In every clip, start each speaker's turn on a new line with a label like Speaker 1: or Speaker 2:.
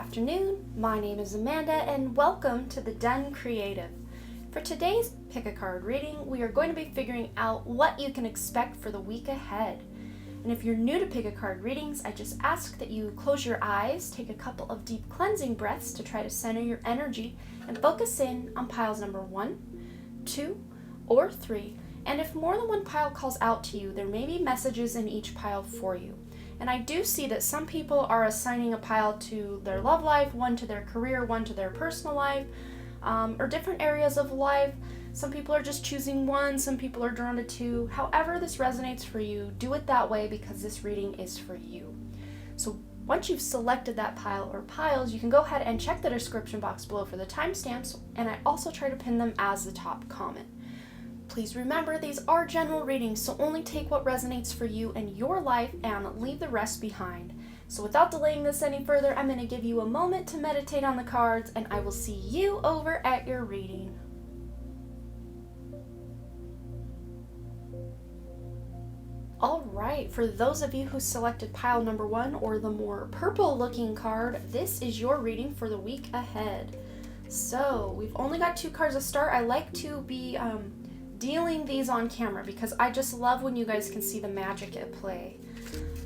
Speaker 1: afternoon, my name is Amanda and welcome to the Done Creative. For today's Pick a Card reading, we are going to be figuring out what you can expect for the week ahead. And if you're new to Pick a Card readings, I just ask that you close your eyes, take a couple of deep cleansing breaths to try to center your energy and focus in on piles number 1, 2, or 3. And if more than one pile calls out to you, there may be messages in each pile for you. And I do see that some people are assigning a pile to their love life, one to their career, one to their personal life, or different areas of life. Some people are just choosing one, some people are drawn to 2. However this resonates for you, do it that way because this reading is for you. So once you've selected that pile or piles, you can go ahead and check the description box below for the timestamps, and I also try to pin them as the top comment. Please remember, these are general readings, so only take what resonates for you and your life and leave the rest behind. So without delaying this any further, I'm going to give you a moment to meditate on the cards, and I will see you over at your reading. Alright, for those of you who selected pile number 1 or the more purple looking card, this is your reading for the week ahead. So, we've only got 2 cards to start. I like to be dealing these on camera because I just love when you guys can see the magic at play.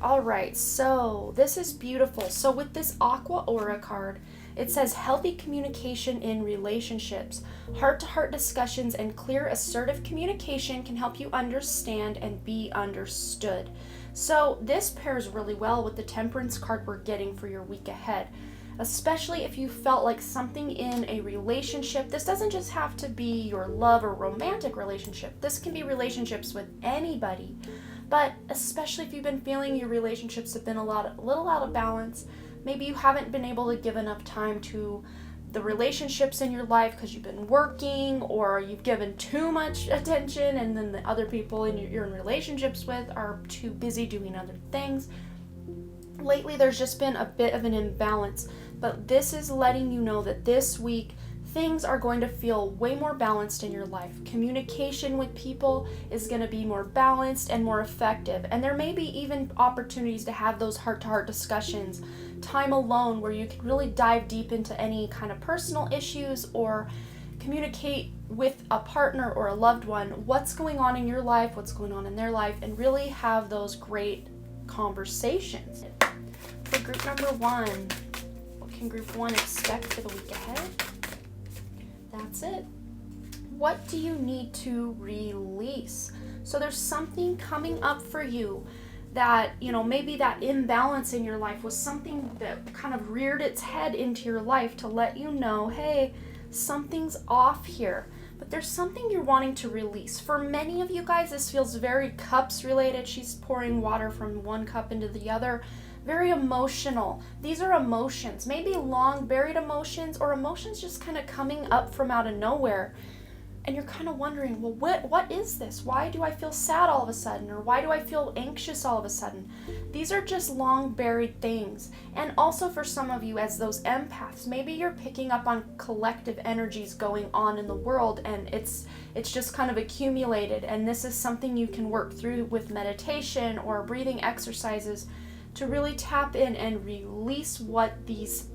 Speaker 1: Alright, so this is beautiful. So with this Aqua Aura card, it says healthy communication in relationships. Heart-to-heart discussions and clear, assertive communication can help you understand and be understood. So this pairs really well with the Temperance card we're getting for your week ahead. Especially if you felt like something in a relationship. This doesn't just have to be your love or romantic relationship. This can be relationships with anybody. But especially if you've been feeling your relationships have been a little out of balance, maybe you haven't been able to give enough time to the relationships in your life because you've been working, or you've given too much attention and then the other people you're in relationships with are too busy doing other things. Lately there's just been a bit of an imbalance, but this is letting you know that this week things are going to feel way more balanced in your life. Communication with people is going to be more balanced and more effective, and there may be even opportunities to have those heart-to-heart discussions, time alone where you can really dive deep into any kind of personal issues or communicate with a partner or a loved one what's going on in your life, what's going on in their life, and really have those great conversations. For group number 1, what can group 1 expect for the week ahead? That's it. What do you need to release? So there's something coming up for you that, maybe that imbalance in your life was something that kind of reared its head into your life to let you know, hey, something's off here. But there's something you're wanting to release. For many of you guys, this feels very cups related. She's pouring water from one cup into the other. Very emotional. These are emotions, maybe long buried emotions or emotions just kind of coming up from out of nowhere. And you're kind of wondering, well, what is this? Why do I feel sad all of a sudden? Or why do I feel anxious all of a sudden? These are just long buried things. And also for some of you as those empaths, maybe you're picking up on collective energies going on in the world, and it's just kind of accumulated. And this is something you can work through with meditation or breathing exercises to really tap in and release what these,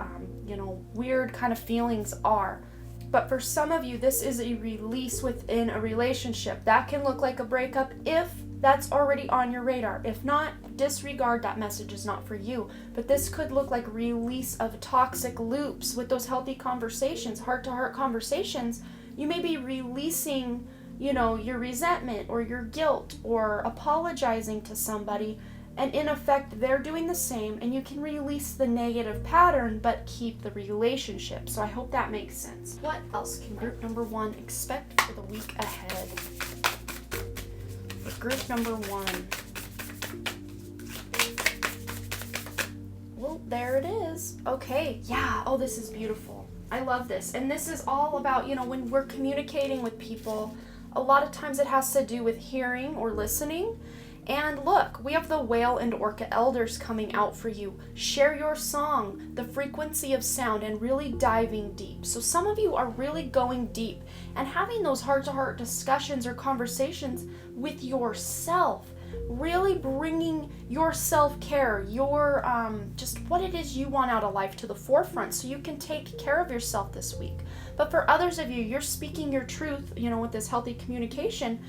Speaker 1: weird kind of feelings are. But for some of you, this is a release within a relationship. That can look like a breakup if that's already on your radar. If not, disregard, that message is not for you. But this could look like release of toxic loops with those healthy conversations, heart-to-heart conversations. You may be releasing, your resentment or your guilt or apologizing to somebody. And in effect, they're doing the same, and you can release the negative pattern, but keep the relationship. So I hope that makes sense. What else can group number 1 expect for the week ahead? For group number 1. Well, there it is. Okay, yeah. Oh, this is beautiful. I love this. And this is all about, when we're communicating with people, a lot of times it has to do with hearing or listening. And look, we have the Whale and Orca Elders coming out for you. Share your song, the frequency of sound, and really diving deep. So some of you are really going deep and having those heart-to-heart discussions or conversations with yourself. really bringing your self-care, your just what it is you want out of life to the forefront so you can take care of yourself this week. But for others of you, you're speaking your truth, with this healthy communication.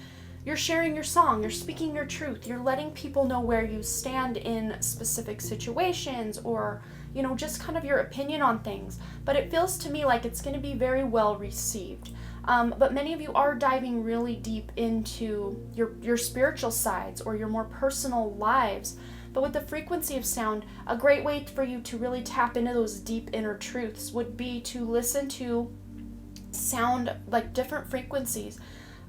Speaker 1: You're sharing your song, you're speaking your truth, you're letting people know where you stand in specific situations, or just kind of your opinion on things. But it feels to me like it's going to be very well received. But many of you are diving really deep into your spiritual sides or your more personal lives. But with the frequency of sound, a great way for you to really tap into those deep inner truths would be to listen to sound, like different frequencies.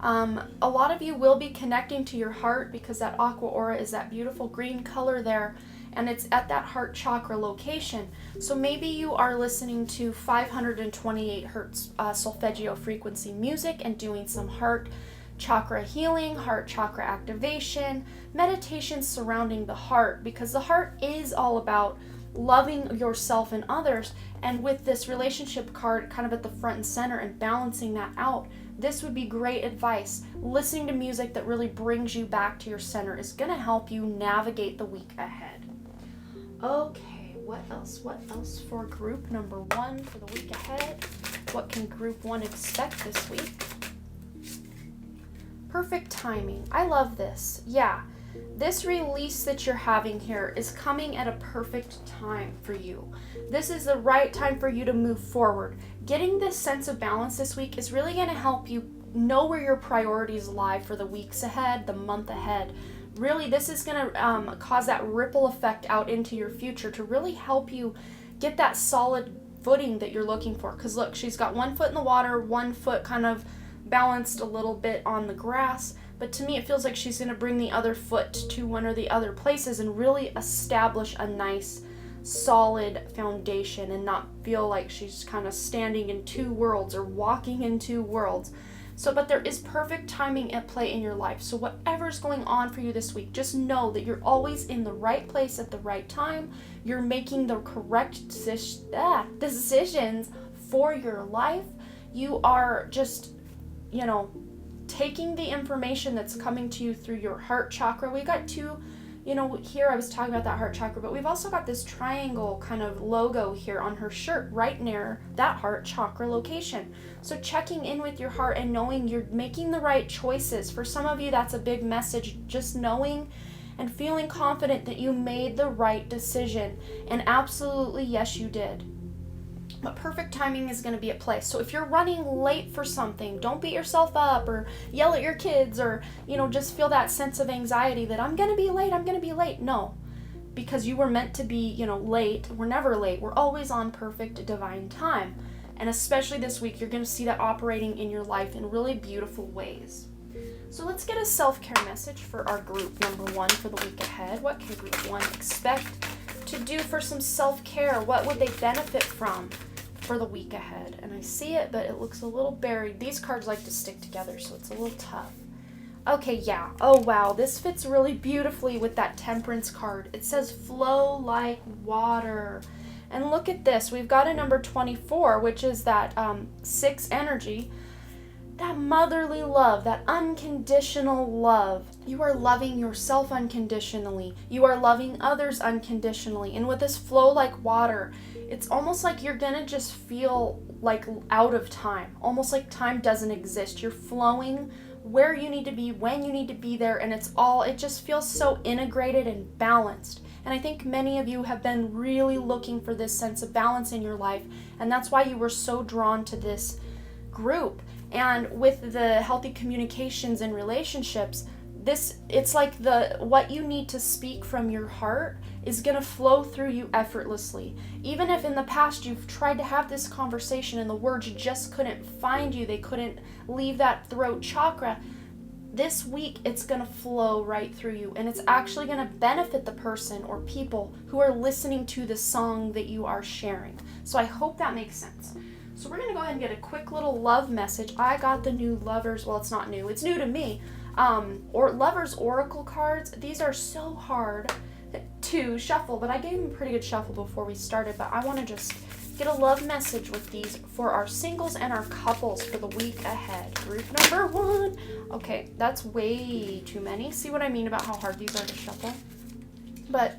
Speaker 1: A lot of you will be connecting to your heart because that aqua aura is that beautiful green color there, and it's at that heart chakra location. So maybe you are listening to 528 hertz solfeggio frequency music and doing some heart chakra healing, heart chakra activation, meditations surrounding the heart, because the heart is all about loving yourself and others. And with this relationship card kind of at the front and center and balancing that out, this would be great advice. Listening to music that really brings you back to your center is going to help you navigate the week ahead. Okay, what else? What else for group number 1 for the week ahead? What can group 1 expect this week? Perfect timing. I love this. Yeah. This release that you're having here is coming at a perfect time for you. This is the right time for you to move forward. Getting this sense of balance this week is really going to help you know where your priorities lie for the weeks ahead, the month ahead. Really, this is going to cause that ripple effect out into your future to really help you get that solid footing that you're looking for. Because look, she's got one foot in the water, one foot kind of balanced a little bit on the grass. But to me, it feels like she's going to bring the other foot to one or the other places and really establish a nice, solid foundation and not feel like she's kind of standing in two worlds or walking in two worlds. But there is perfect timing at play in your life. So whatever's going on for you this week, just know that you're always in the right place at the right time. You're making the correct decisions for your life. You are just, taking the information that's coming to you through your heart chakra. We got two, here I was talking about that heart chakra, but we've also got this triangle kind of logo here on her shirt right near that heart chakra location. So checking in with your heart and knowing you're making the right choices. For some of you, that's a big message, just knowing and feeling confident that you made the right decision. And absolutely, yes, you did. But perfect timing is going to be at play. So if you're running late for something, don't beat yourself up or yell at your kids or, just feel that sense of anxiety that I'm going to be late. No, because you were meant to be, late. We're never late. We're always on perfect divine time. And especially this week, you're going to see that operating in your life in really beautiful ways. So let's get a self-care message for our group number 1 for the week ahead. What can group 1 expect to do for some self-care? What would they benefit from for the week ahead? And I see it, but it looks a little buried. These cards like to stick together, so it's a little tough. Okay, yeah. Oh, wow. This fits really beautifully with that Temperance card. It says flow like water. And look at this. We've got a number 24, which is that 6 energy. That motherly love, that unconditional love. You are loving yourself unconditionally. You are loving others unconditionally. And with this flow like water, it's almost like you're going to just feel like out of time. Almost like time doesn't exist. You're flowing where you need to be, when you need to be there, and it just feels so integrated and balanced. And I think many of you have been really looking for this sense of balance in your life, and that's why you were so drawn to this group. And with the healthy communications and relationships, it's like what you need to speak from your heart is going to flow through you effortlessly. Even if in the past you've tried to have this conversation and the words just couldn't find you, they couldn't leave that throat chakra, this week it's going to flow right through you, and it's actually going to benefit the person or people who are listening to the song that you are sharing. So I hope that makes sense. So we're going to go ahead and get a quick little love message. I got the new Lovers, well, it's not new, it's new to me, or Lovers Oracle cards. These are so hard to shuffle, but I gave them a pretty good shuffle before we started, but I want to just get a love message with these for our singles and our couples for the week ahead. Group number 1. Okay, that's way too many. See what I mean about how hard these are to shuffle? But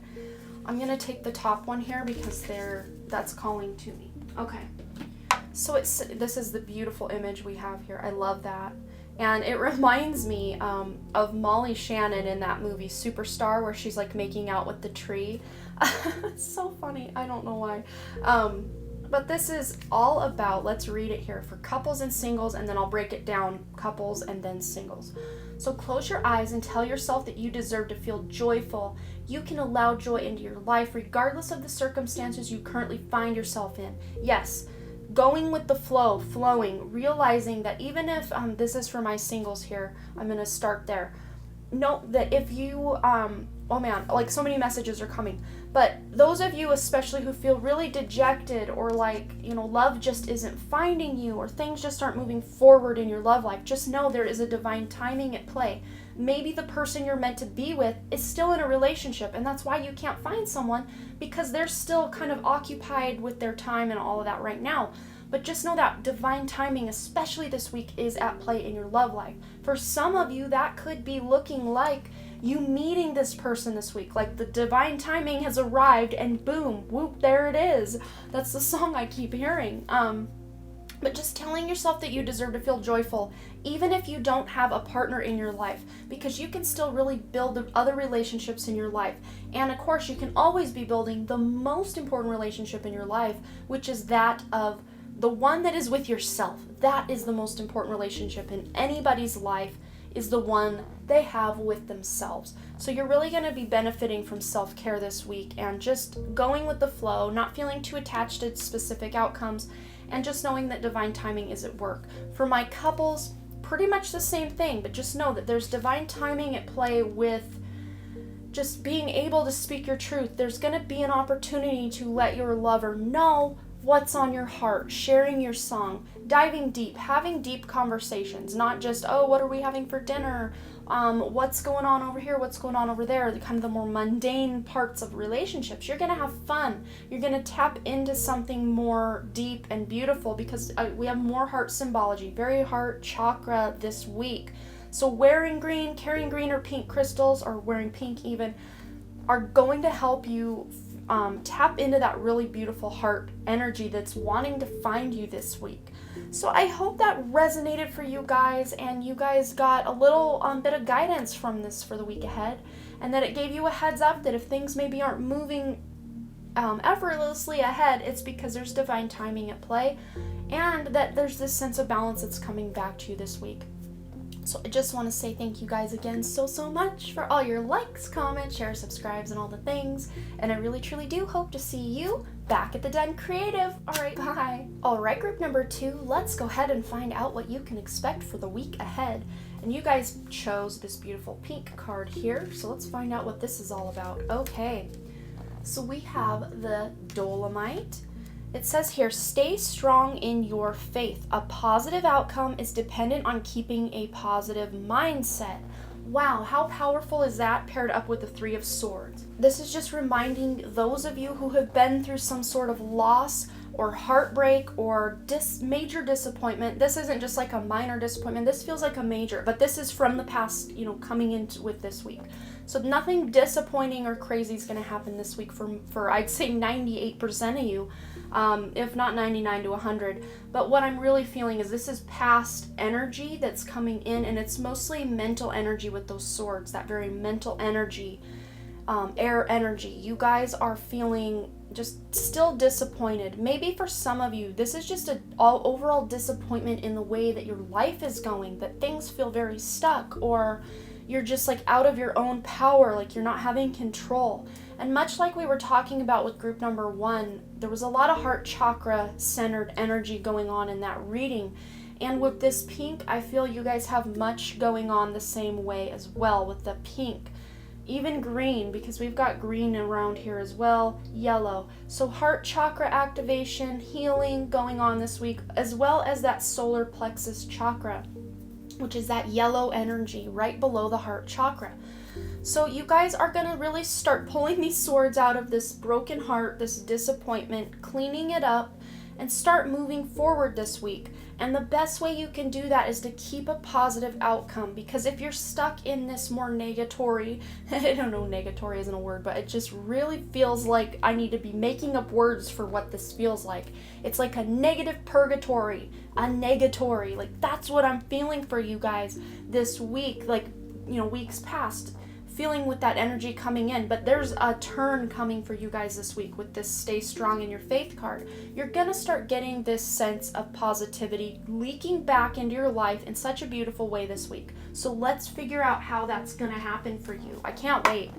Speaker 1: I'm going to take the top one here because that's calling to me. Okay. So this is the beautiful image we have here. I love that. And it reminds me of Molly Shannon in that movie Superstar, where she's like making out with the tree. It's so funny. I don't know why. But this is all about, let's read it here, for couples and singles, and then I'll break it down, couples and then singles. So close your eyes and tell yourself that you deserve to feel joyful. You can allow joy into your life regardless of the circumstances you currently find yourself in. Yes, going with the flow, flowing, realizing that even if, this is for my singles here, I'm going to start there. Note that if you, oh man, like so many messages are coming, but those of you especially who feel really dejected or like, love just isn't finding you or things just aren't moving forward in your love life, just know there is a divine timing at play. Maybe the person you're meant to be with is still in a relationship, and that's why you can't find someone, because they're still kind of occupied with their time and all of that right now. But just know that divine timing, especially this week, is at play in your love life. For some of you, that could be looking like you meeting this person this week. Like the divine timing has arrived and boom, whoop, there it is. That's the song I keep hearing. But just telling yourself that you deserve to feel joyful, even if you don't have a partner in your life, because you can still really build other relationships in your life. And of course, you can always be building the most important relationship in your life, which is that of the one that is with yourself. That is the most important relationship in anybody's life, is the one they have with themselves. So you're really going to be benefiting from self-care this week and just going with the flow, not feeling too attached to specific outcomes, and just knowing that divine timing is at work. For my couples, pretty much the same thing, but just know that there's divine timing at play with just being able to speak your truth. There's going to be an opportunity to let your lover know what's on your heart, sharing your song, diving deep, having deep conversations, not just, oh, what are we having for dinner? What's going on over here? What's going on over there? The kind of the more mundane parts of relationships. You're going to have fun. You're going to tap into something more deep and beautiful, because we have more heart symbology, very heart chakra this week. So wearing green, carrying green or pink crystals, or wearing pink even, are going to help you tap into that really beautiful heart energy that's wanting to find you this week. So I hope that resonated for you guys, and you guys got a little bit of guidance from this for the week ahead, and that it gave you a heads up that if things maybe aren't moving effortlessly ahead, it's because there's divine timing at play, and that there's this sense of balance that's coming back to you this week. So I just want to say thank you guys again so much for all your likes, comments, shares, subscribes, and all the things. And I really truly do hope to see you back at the Den Creative. All right, bye. All right, group number 2, let's go ahead and find out what you can expect for the week ahead. And you guys chose this beautiful pink card here, so let's find out what this is all about. Okay, so we have the Dolomite. It says here, stay strong in your faith. A positive outcome is dependent on keeping a positive mindset. Wow, how powerful is that paired up with the 3 of Swords? This is just reminding those of you who have been through some sort of loss or heartbreak or major disappointment. This isn't just like a minor disappointment. This feels like a major, but this is from the past, coming into with this week. So nothing disappointing or crazy is going to happen this week for I'd say 98% of you, if not 99 to 100. But what I'm really feeling is this is past energy that's coming in, and it's mostly mental energy with those swords, that very mental energy, air energy. You guys are feeling just still disappointed. Maybe for some of you, this is just an overall disappointment in the way that your life is going, that things feel very stuck, or you're just like out of your own power, like you're not having control. And much like we were talking about with group number 1, there was a lot of heart chakra centered energy going on in that reading. And with this pink, I feel you guys have much going on the same way as well with the pink. Even green, because we've got green around here as well, yellow. So heart chakra activation, healing going on this week, as well as that solar plexus chakra, which is that yellow energy right below the heart chakra. So you guys are going to really start pulling these swords out of this broken heart, this disappointment, cleaning it up, and start moving forward this week. And the best way you can do that is to keep a positive outcome, because if you're stuck in this more negatory, I don't know, negatory isn't a word, but it just really feels like I need to be making up words for what this feels like. It's like a negative purgatory, a negatory. Like, that's what I'm feeling for you guys this week, like, weeks past, feeling with that energy coming in. But there's a turn coming for you guys this week with this stay strong in your faith card. You're gonna start getting this sense of positivity leaking back into your life in such a beautiful way this week. So let's figure out how that's gonna happen for you. I can't wait,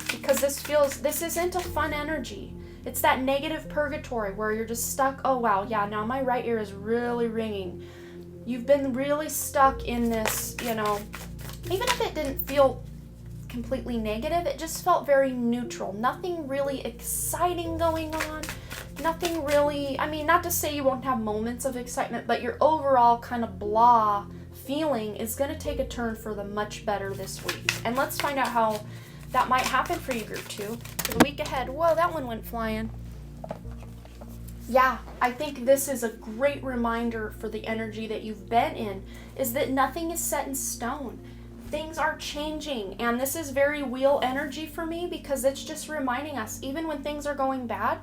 Speaker 1: because this isn't a fun energy. It's that negative purgatory where you're just stuck. Oh wow, yeah, now my right ear is really ringing. You've been really stuck in this, even if it didn't feel completely negative, it just felt very neutral. Nothing really exciting going on. Nothing really, not to say you won't have moments of excitement, but your overall kind of blah feeling is going to take a turn for the much better this week. And let's find out how that might happen for you, group 2, for the week ahead. Whoa, that one went flying. Yeah, I think this is a great reminder for the energy that you've been in, is that nothing is set in stone. Things are changing, and this is very wheel energy for me, because it's just reminding us, even when things are going bad,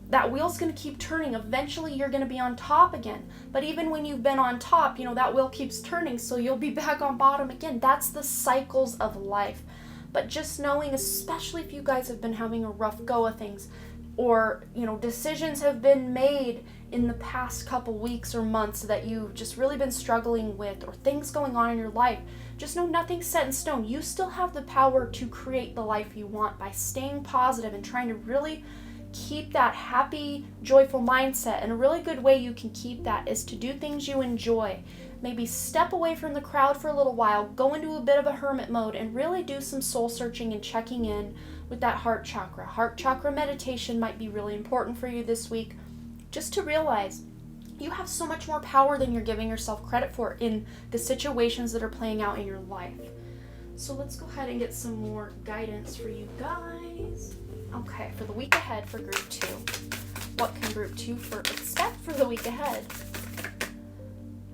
Speaker 1: that wheel's going to keep turning. Eventually you're going to be on top again. But even when you've been on top, that wheel keeps turning, so you'll be back on bottom again. That's the cycles of life. But just knowing, especially if you guys have been having a rough go of things, or decisions have been made in the past couple weeks or months that you've just really been struggling with, or things going on in your life, just know nothing's set in stone. You still have the power to create the life you want by staying positive and trying to really keep that happy, joyful mindset. And a really good way you can keep that is to do things you enjoy. Maybe step away from the crowd for a little while, go into a bit of a hermit mode, and really do some soul searching and checking in with that heart chakra. Heart chakra meditation might be really important for you this week, just to realize you have so much more power than you're giving yourself credit for in the situations that are playing out in your life. So let's go ahead and get some more guidance for you guys. Okay, for the week ahead for group 2. What can group 2 expect for the week ahead?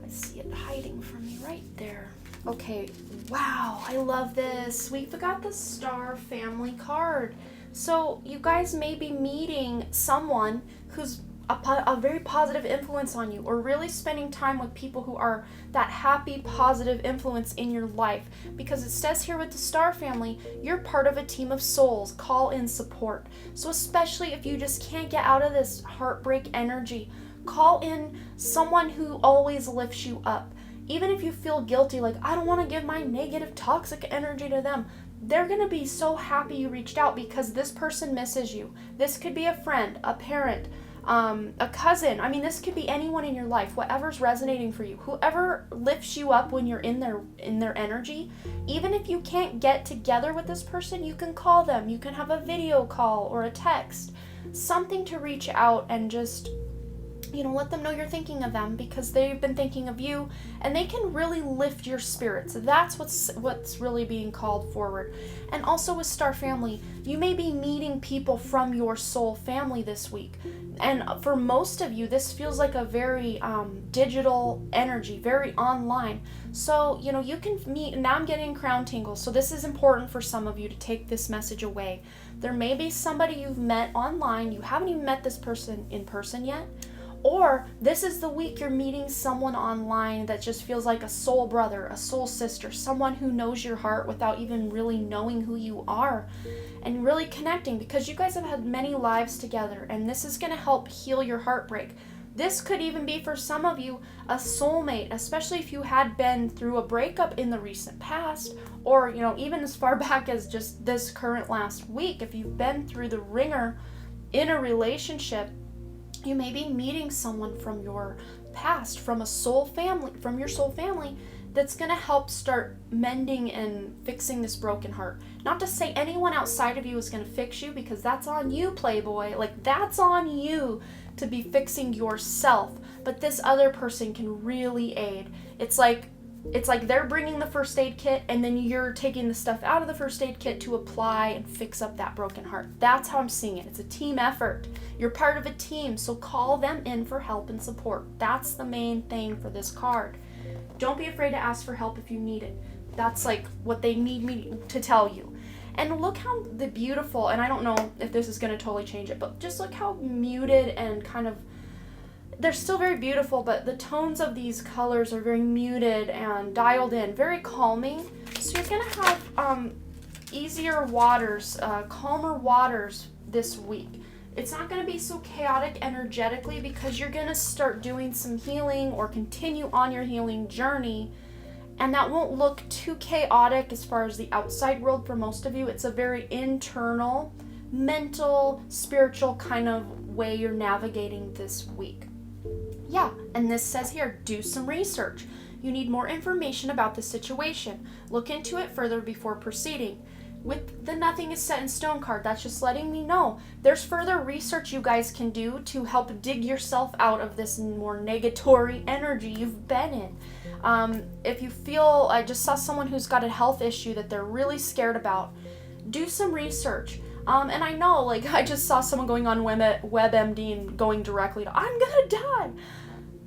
Speaker 1: I see it hiding from me right there. Okay, wow, I love this. We got the Star Family card. So you guys may be meeting someone who's a very positive influence on you, or really spending time with people who are that happy, positive influence in your life. Because it says here with the Star Family, you're part of a team of souls. Call in support. So especially if you just can't get out of this heartbreak energy, call in someone who always lifts you up. Even if you feel guilty, like, I don't want to give my negative, toxic energy to them, they're going to be so happy you reached out, because this person misses you. This could be a friend, a parent, a cousin. This could be anyone in your life, whatever's resonating for you. Whoever lifts you up when you're in their energy. Even if you can't get together with this person, you can call them. You can have a video call or a text. Something to reach out and just let them know you're thinking of them, because they've been thinking of you, and they can really lift your spirits. That's what's really being called forward. And also with Star Family, you may be meeting people from your soul family this week. And for most of you, this feels like a very digital energy, very online. So, you can meet, and now I'm getting crown tingles, so this is important for some of you to take this message away. There may be somebody you've met online, you haven't even met this person in person yet, or this is the week you're meeting someone online that just feels like a soul brother, a soul sister, someone who knows your heart without even really knowing who you are, and really connecting, because you guys have had many lives together, and this is going to help heal your heartbreak. This could even be, for some of you, a soulmate, especially if you had been through a breakup in the recent past, or even as far back as just this current last week. If you've been through the ringer in a relationship, you may be meeting someone from your past, from your soul family, that's going to help start mending and fixing this broken heart. Not to say anyone outside of you is going to fix you, because that's on you, Playboy. That's on you to be fixing yourself. But this other person can really aid. It's like it's like they're bringing the first aid kit and then you're taking the stuff out of the first aid kit to apply and fix up that broken heart. That's how I'm seeing it. It's a team effort. You're part of a team, so call them in for help and support. That's the main thing for this card. Don't be afraid to ask for help if you need it. That's like what they need me to tell you. And look how the beautiful, and I don't know if this is going to totally change it, but just look how muted and kind of, they're still very beautiful, but the tones of these colors are very muted and dialed in, very calming. So you're going to have easier waters, calmer waters this week. It's not going to be so chaotic energetically because you're going to start doing some healing or continue on your healing journey. And that won't look too chaotic as far as the outside world for most of you. It's a very internal, mental, spiritual kind of way you're navigating this week. Yeah, and this says here, do some research. You need more information about the situation. Look into it further before proceeding. With the nothing is set in stone card, that's just letting me know there's further research you guys can do to help dig yourself out of this more negatory energy you've been in. If you feel, I just saw someone who's got a health issue that they're really scared about, do some research. And I know, like, I just saw someone going on WebMD and going directly to, I'm gonna die.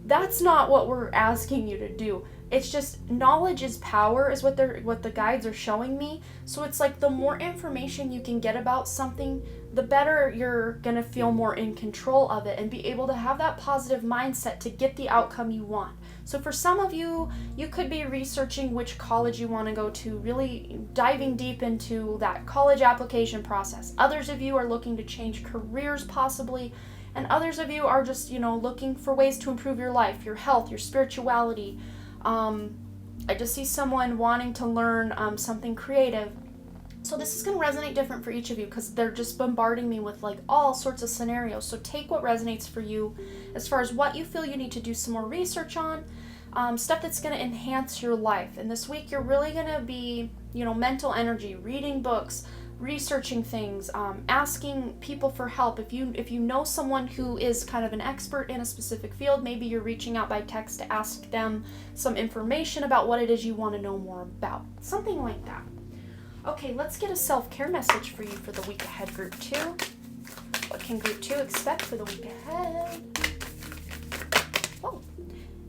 Speaker 1: That's not what we're asking you to do. It's just knowledge is power is what the guides are showing me. So it's like the more information you can get about something, the better you're gonna feel more in control of it and be able to have that positive mindset to get the outcome you want. So for some of you, you could be researching which college you want to go to, really diving deep into that college application process. Others of you are looking to change careers possibly, and others of you are just, looking for ways to improve your life, your health, your spirituality. I just see someone wanting to learn something creative. So this is going to resonate different for each of you because they're just bombarding me with like all sorts of scenarios. So take what resonates for you as far as what you feel you need to do some more research on, stuff that's going to enhance your life. And this week you're really going to be, mental energy, reading books, researching things, asking people for help. If you know someone who is kind of an expert in a specific field, maybe you're reaching out by text to ask them some information about what it is you want to know more about. Something like that. Okay, let's get a self-care message for you for the week ahead, Group 2. What can Group 2 expect for the week ahead? Oh,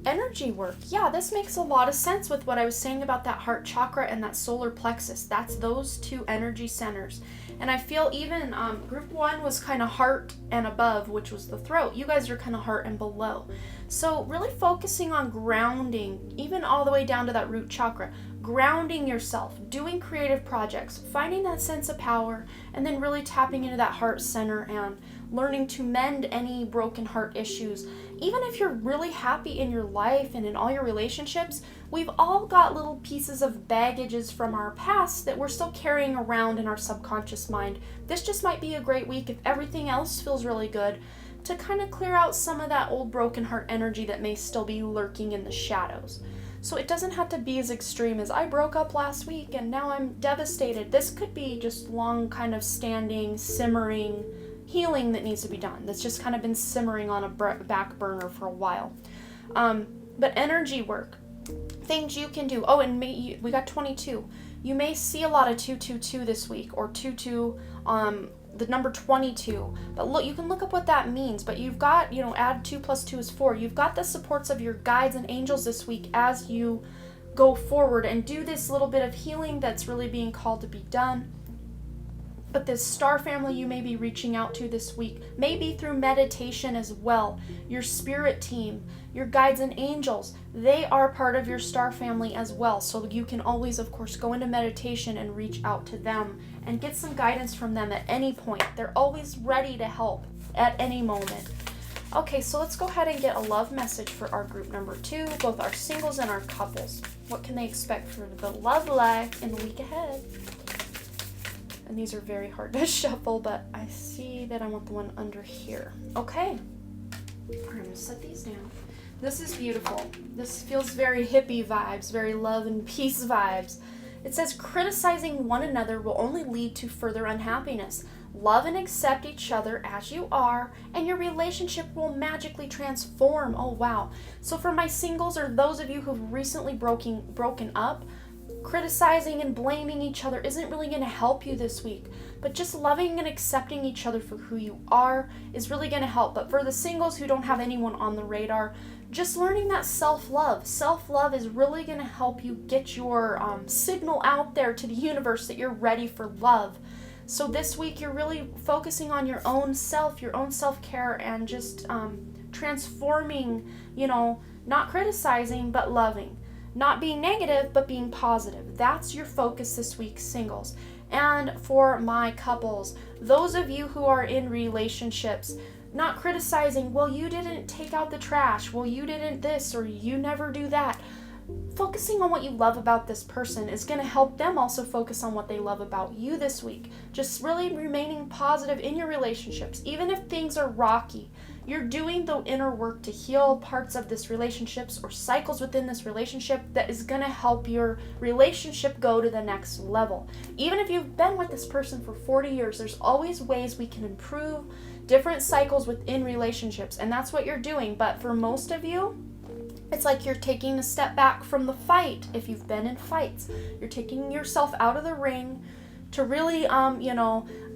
Speaker 1: energy work. Yeah, this makes a lot of sense with what I was saying about that heart chakra and that solar plexus. That's those two energy centers. And I feel even Group 1 was kind of heart and above, which was the throat. You guys are kind of heart and below. So really focusing on grounding, even all the way down to that root chakra. Grounding yourself, doing creative projects, finding that sense of power, and then really tapping into that heart center and learning to mend any broken heart issues. Even if you're really happy in your life and in all your relationships, we've all got little pieces of baggages from our past that we're still carrying around in our subconscious mind. This just might be a great week if everything else feels really good to kind of clear out some of that old broken heart energy that may still be lurking in the shadows. So it doesn't have to be as extreme as I broke up last week and now I'm devastated. This could be just long kind of standing, simmering healing that needs to be done. That's just kind of been simmering on a back burner for a while. But energy work, things you can do. Oh, and we got 22. You may see a lot of 222 this week or 22, the number 22. But look, you can look up what that means. But you've got, add 2 plus 2 is 4. You've got the supports of your guides and angels this week as you go forward and do this little bit of healing that's really being called to be done. But this star family you may be reaching out to this week, maybe through meditation as well. Your spirit team, your guides and angels, they are part of your star family as well. So you can always, of course, go into meditation and reach out to them and get some guidance from them at any point. They're always ready to help at any moment. Okay, so let's go ahead and get a love message for our group number 2, both our singles and our couples. What can they expect for the love life in the week ahead? And these are very hard to shuffle, but I see that I want the one under here. Okay, I'm gonna set these down. This is beautiful. This feels very hippie vibes, very love and peace vibes. It says criticizing one another will only lead to further unhappiness. Love and accept each other as you are, and your relationship will magically transform. Oh, wow. So for my singles or those of you who've recently broken up, criticizing and blaming each other isn't really going to help you this week. But just loving and accepting each other for who you are is really going to help. But for the singles who don't have anyone on the radar, just learning that self-love. Self-love is really going to help you get your signal out there to the universe that you're ready for love. So this week you're really focusing on your own self-care, and just transforming, not criticizing, but loving. Not being negative, but being positive. That's your focus this week, singles. And for my couples, those of you who are in relationships, not criticizing, well, you didn't take out the trash, well, you didn't this, or you never do that. Focusing on what you love about this person is going to help them also focus on what they love about you this week. Just really remaining positive in your relationships, even if things are rocky. You're doing the inner work to heal parts of this relationships or cycles within this relationship that is going to help your relationship go to the next level. Even if you've been with this person for 40 years, there's always ways we can improve different cycles within relationships, and that's what you're doing. But for most of you, it's like you're taking a step back from the fight. If you've been in fights, you're taking yourself out of the ring to really,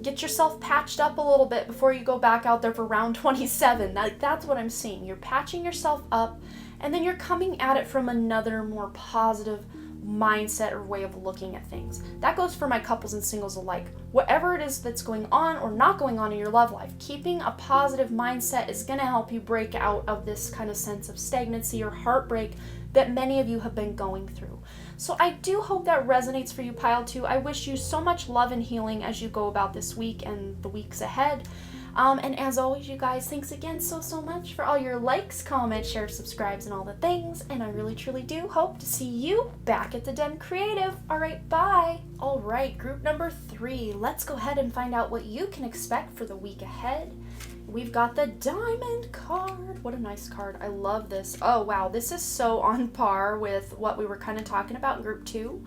Speaker 1: get yourself patched up a little bit before you go back out there for round 27. That's what I'm seeing. You're patching yourself up, and then you're coming at it from another more positive mindset or way of looking at things. That goes for my couples and singles alike. Whatever it is that's going on or not going on in your love life, keeping a positive mindset is going to help you break out of this kind of sense of stagnancy or heartbreak that many of you have been going through. So I do hope that resonates for you, Pile 2. I wish you so much love and healing as you go about this week and the weeks ahead. And as always, you guys, thanks again so much for all your likes, comments, shares, subscribes, and all the things. And I really, truly do hope to see you back at the Den Creative. All right, bye. All right, group number 3. Let's go ahead and find out what you can expect for the week ahead. We've got the Diamond card. What a nice card. I love this. Oh, wow. This is so on par with what we were kind of talking about in group 2.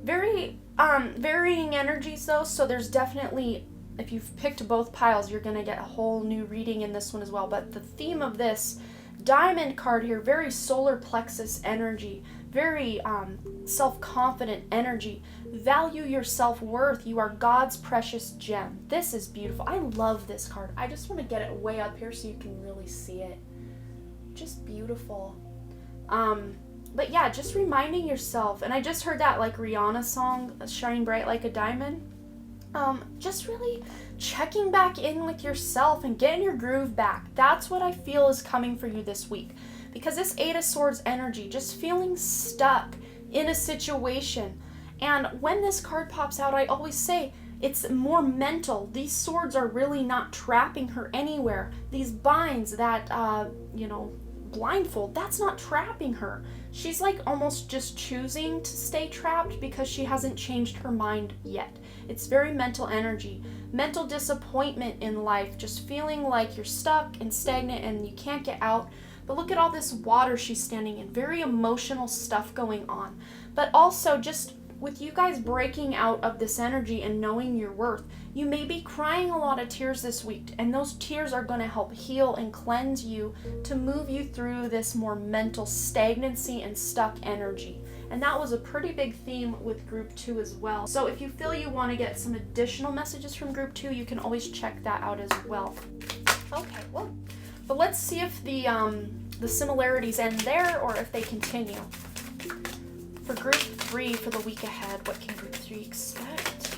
Speaker 1: Very varying energies, though, so there's definitely, if you've picked both piles, you're going to get a whole new reading in this one as well. But the theme of this Diamond card here, very solar plexus energy, very self-confident energy. Value your self-worth. You are God's precious gem. This is beautiful. I love this card. I just want to get it way up here so you can really see it. Just beautiful. But yeah, just reminding yourself, and I just heard that like Rihanna song, Shine Bright Like a Diamond. Just really checking back in with yourself and getting your groove back. That's what I feel is coming for you this week. Because this 8 of Swords energy, just feeling stuck in a situation. And when this card pops out, I always say it's more mental. These swords are really not trapping her anywhere. These binds, that, blindfold, that's not trapping her. She's like almost just choosing to stay trapped because she hasn't changed her mind yet. It's very mental energy. Mental disappointment in life, just feeling like you're stuck and stagnant and you can't get out. But look at all this water she's standing in. Very emotional stuff going on. But also just with you guys breaking out of this energy and knowing your worth, you may be crying a lot of tears this week, and those tears are going to help heal and cleanse you to move you through this more mental stagnancy and stuck energy. And that was a pretty big theme with group 2 as well. So if you feel you want to get some additional messages from group 2, you can always check that out as well. Okay, well, but let's see if the similarities end there or if they continue. For group 3 for the week ahead, what can group 3 expect?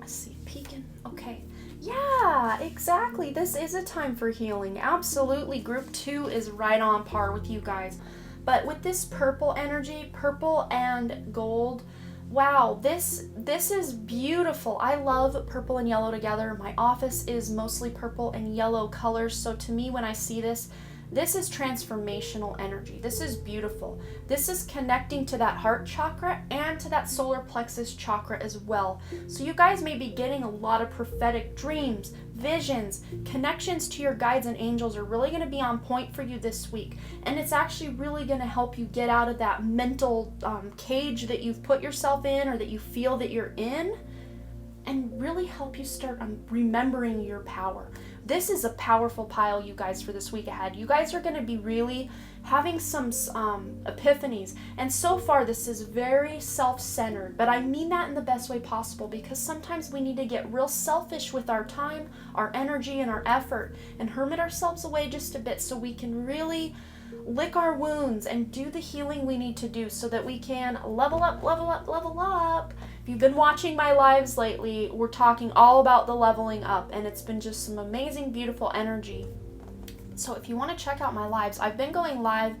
Speaker 1: Let's see, peeking. Okay. Yeah, exactly. This is a time for healing. Absolutely. Group 2 is right on par with you guys. But with this purple energy, purple and gold, wow, this is beautiful. I love purple and yellow together. My office is mostly purple and yellow colors. So to me, when I see this is transformational energy. This is beautiful. This is connecting to that heart chakra and to that solar plexus chakra as well. So you guys may be getting a lot of prophetic dreams, visions, connections to your guides and angels are really going to be on point for you this week. And it's actually really going to help you get out of that mental cage that you've put yourself in or that you feel that you're in. and really help you start remembering your power. This is a powerful pile, you guys, for this week ahead. You guys are going to be really having some epiphanies. And so far, this is very self-centered, but I mean that in the best way possible, because sometimes we need to get real selfish with our time, our energy, and our effort, and hermit ourselves away just a bit so we can really lick our wounds and do the healing we need to do so that we can level up, level up, level up. If you've been watching my lives lately, we're talking all about the leveling up, and it's been just some amazing, beautiful energy. So if you want to check out my lives, I've been going live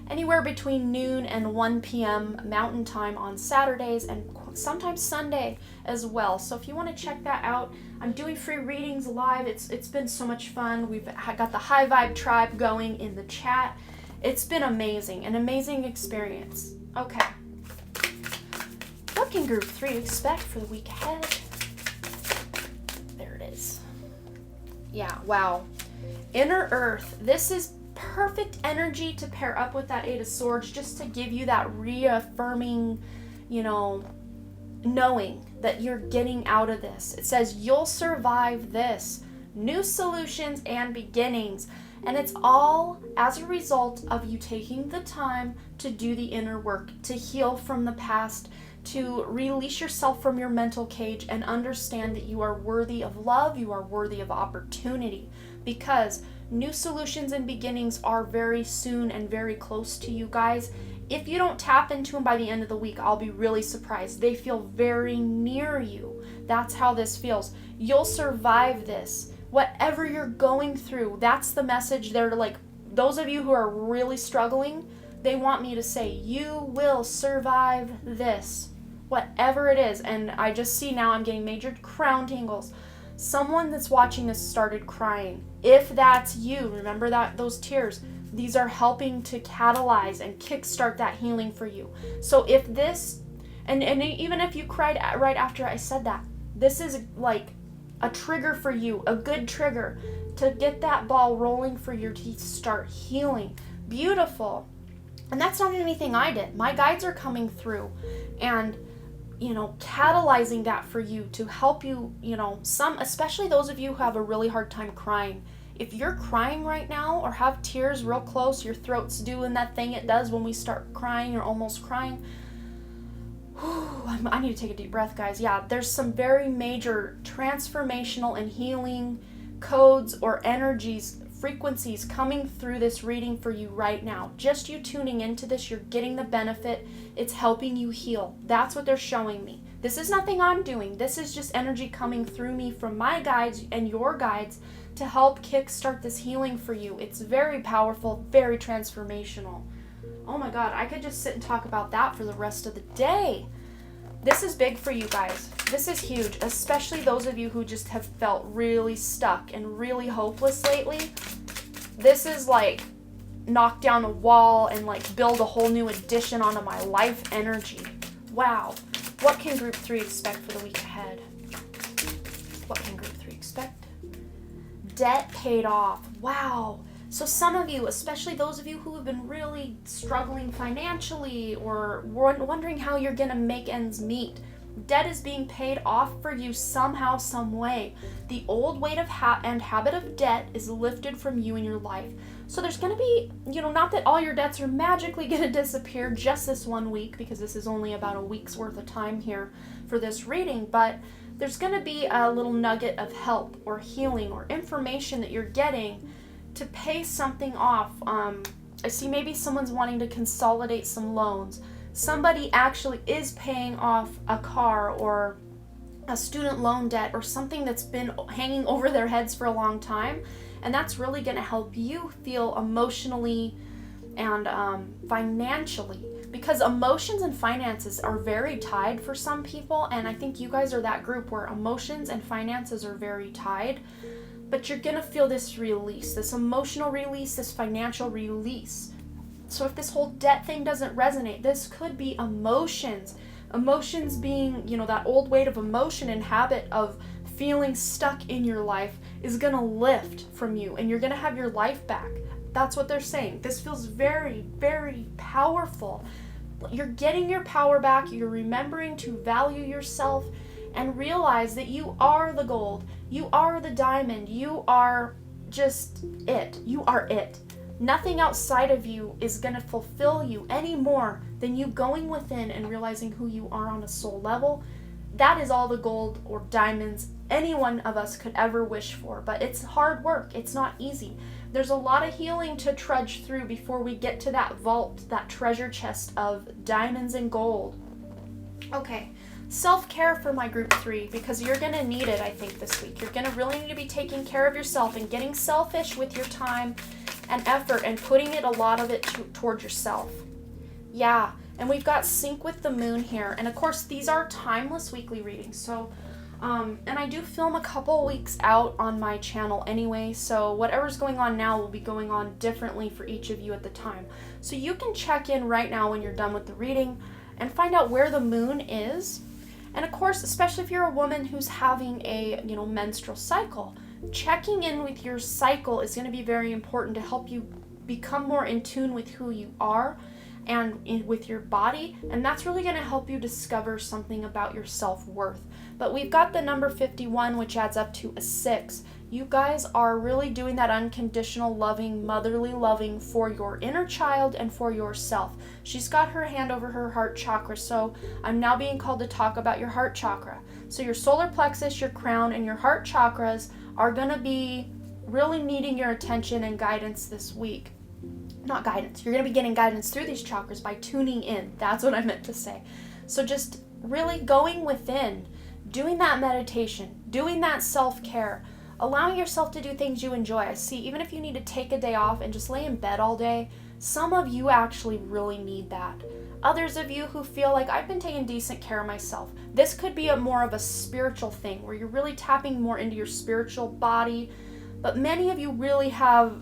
Speaker 1: anywhere between noon and 1 p.m. Mountain Time on Saturdays, and sometimes Sunday as well. So if you want to check that out, I'm doing free readings live. It's been so much fun. We've got the High Vibe Tribe going in the chat. It's been amazing, an amazing experience. Okay. What can Group 3 expect for the week ahead? There it is. Yeah, wow. Inner Earth. This is perfect energy to pair up with that Eight of Swords, just to give you that reaffirming, knowing that you're getting out of this. It says you'll survive this. New solutions and beginnings. And it's all as a result of you taking the time to do the inner work, to heal from the past, to release yourself from your mental cage and understand that you are worthy of love, you are worthy of opportunity, because new solutions and beginnings are very soon and very close to you guys. If you don't tap into them by the end of the week, I'll be really surprised. They feel very near you. That's how this feels. You'll survive this. Whatever you're going through, that's the message. They're like, those of you who are really struggling, they want me to say, you will survive this, whatever it is. And I just see now I'm getting major crown tangles. Someone that's watching this started crying. If that's you, remember that those tears, these are helping to catalyze and kickstart that healing for you. So if this, and even if you cried right after I said that, this is like a trigger for you, a good trigger to get that ball rolling for you to start healing. Beautiful. And that's not anything I did. My guides are coming through and, catalyzing that for you to help you, some, especially those of you who have a really hard time crying. If you're crying right now or have tears real close, your throat's doing that thing it does when we start crying or almost crying. I need to take a deep breath, guys. Yeah, there's some very major transformational and healing codes or energies, frequencies coming through this reading for you right now. Just you tuning into this, you're getting the benefit. It's helping you heal. That's what they're showing me. This is nothing I'm doing. This is just energy coming through me from my guides and your guides to help kickstart this healing for you. It's very powerful, very transformational. Oh my God, I could just sit and talk about that for the rest of the day. This is big for you guys. This is huge, especially those of you who just have felt really stuck and really hopeless lately. This is like knock down a wall and like build a whole new addition onto my life energy. Wow. What can Group 3 expect for the week ahead? What can Group 3 expect? Debt paid off. Wow. So some of you, especially those of you who have been really struggling financially or wondering how you're going to make ends meet, debt is being paid off for you somehow, some way. The old weight of and habit of debt is lifted from you in your life. So there's going to be, not that all your debts are magically going to disappear just this 1 week, because this is only about a week's worth of time here for this reading, but there's going to be a little nugget of help or healing or information that you're getting to pay something off. I see maybe someone's wanting to consolidate some loans. Somebody actually is paying off a car or a student loan debt or something that's been hanging over their heads for a long time. And that's really going to help you feel emotionally and financially, because emotions and finances are very tied for some people. And I think you guys are that group where emotions and finances are very tied. But you're going to feel this release, this emotional release, this financial release. So if this whole debt thing doesn't resonate, this could be emotions. Emotions being, that old weight of emotion and habit of feeling stuck in your life is going to lift from you and you're going to have your life back. That's what they're saying. This feels very, very powerful. You're getting your power back. You're remembering to value yourself. and realize that you are the gold, you are the diamond, you are just it. You are it. Nothing outside of you is going to fulfill you any more than you going within and realizing who you are on a soul level. That is all the gold or diamonds any one of us could ever wish for. But it's hard work. It's not easy. There's a lot of healing to trudge through before we get to that vault, that treasure chest of diamonds and gold. Okay, self-care for my group 3, because you're going to need it, I think, this week. You're going to really need to be taking care of yourself and getting selfish with your time and effort and putting a lot of it toward yourself. Yeah, and we've got Sync with the Moon here. And of course, these are timeless weekly readings. So, and I do film a couple weeks out on my channel anyway. So whatever's going on now will be going on differently for each of you at the time. So you can check in right now when you're done with the reading and find out where the moon is. And of course, especially if you're a woman who's having a, menstrual cycle, checking in with your cycle is going to be very important to help you become more in tune with who you are and with your body, and that's really going to help you discover something about your self-worth. But we've got the number 51, which adds up to a 6. You guys are really doing that unconditional loving, motherly loving for your inner child and for yourself. She's got her hand over her heart chakra, so I'm now being called to talk about your heart chakra. So your solar plexus, your crown, and your heart chakras are going to be really needing your attention and guidance this week. Not guidance. You're going to be getting guidance through these chakras by tuning in. That's what I meant to say. So just really going within, doing that meditation, doing that self-care, allowing yourself to do things you enjoy. I see, even if you need to take a day off and just lay in bed all day, some of you actually really need that. Others of you who feel like, I've been taking decent care of myself. This could be more of a spiritual thing where you're really tapping more into your spiritual body. But many of you really have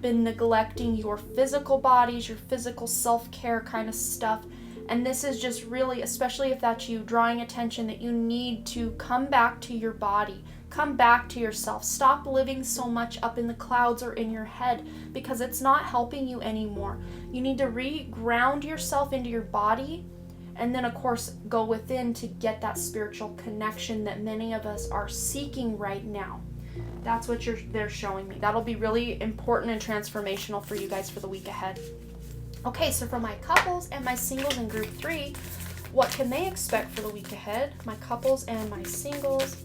Speaker 1: been neglecting your physical bodies, your physical self-care kind of stuff. And this is just really, especially if that's you, drawing attention that you need to come back to your body, come back to yourself. Stop living so much up in the clouds or in your head, because it's not helping you anymore. You need to re-ground yourself into your body, and then of course go within to get that spiritual connection that many of us are seeking right now. That's what they're showing me. That'll be really important and transformational for you guys for the week ahead. Okay, so for my couples and my singles in group 3, what can they expect for the week ahead? My couples and my singles.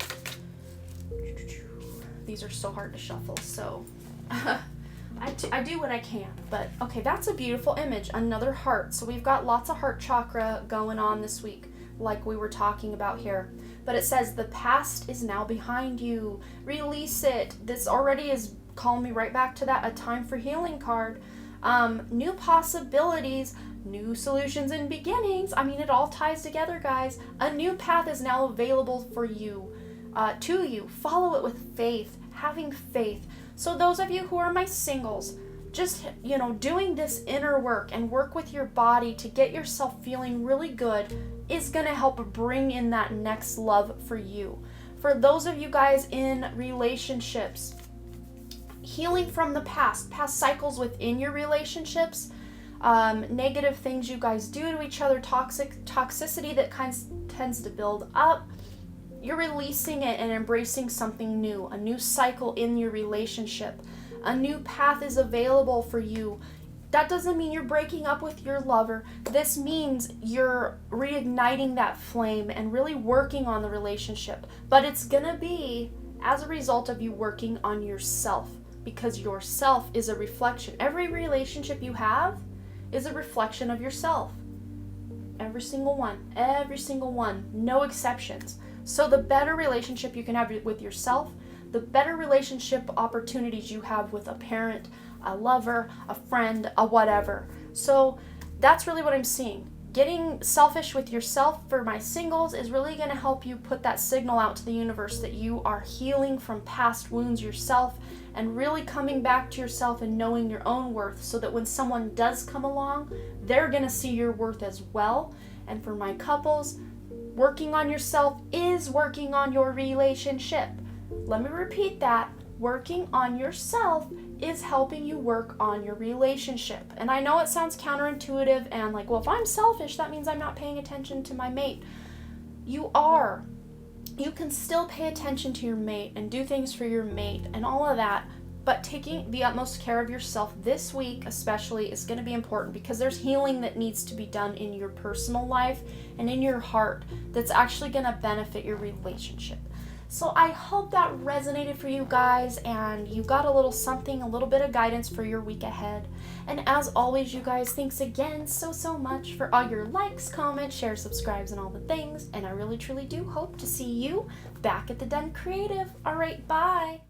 Speaker 1: These are so hard to shuffle, so I do what I can. But okay, that's a beautiful image. Another heart. So we've got lots of heart chakra going on this week, like we were talking about here. But it says the past is now behind you. Release it. This already is calling me right back to that a time for healing card. New possibilities, new solutions and beginnings. I mean, it all ties together, guys. A new path is now available for you, to you. Follow it with faith, having faith. So those of you who are my singles, just, doing this inner work and work with your body to get yourself feeling really good is going to help bring in that next love for you. For those of you guys in relationships, healing from the past cycles within your relationships, negative things you guys do to each other, toxicity that tends to build up, you're releasing it and embracing something new, a new cycle in your relationship. A new path is available for you. That doesn't mean you're breaking up with your lover. This means you're reigniting that flame and really working on the relationship. But it's gonna be as a result of you working on yourself, because yourself is a reflection. Every relationship you have is a reflection of yourself. Every single one, no exceptions. So the better relationship you can have with yourself, the better relationship opportunities you have with a parent, a lover, a friend, a whatever. So that's really what I'm seeing. Getting selfish with yourself for my singles is really going to help you put that signal out to the universe that you are healing from past wounds yourself and really coming back to yourself and knowing your own worth, so that when someone does come along, they're going to see your worth as well. And for my couples, working on yourself is working on your relationship. Let me repeat that. Working on yourself is helping you work on your relationship. And I know it sounds counterintuitive and like, well, if I'm selfish, that means I'm not paying attention to my mate. You are. you can still pay attention to your mate and do things for your mate and all of that, but taking the utmost care of yourself this week especially is going to be important, because there's healing that needs to be done in your personal life and in your heart that's actually going to benefit your relationship. So I hope that resonated for you guys and you got a little something, a little bit of guidance for your week ahead. And as always, you guys, thanks again so much for all your likes, comments, shares, subscribes, and all the things. And I really truly do hope to see you back at the Den Creative. All right, bye.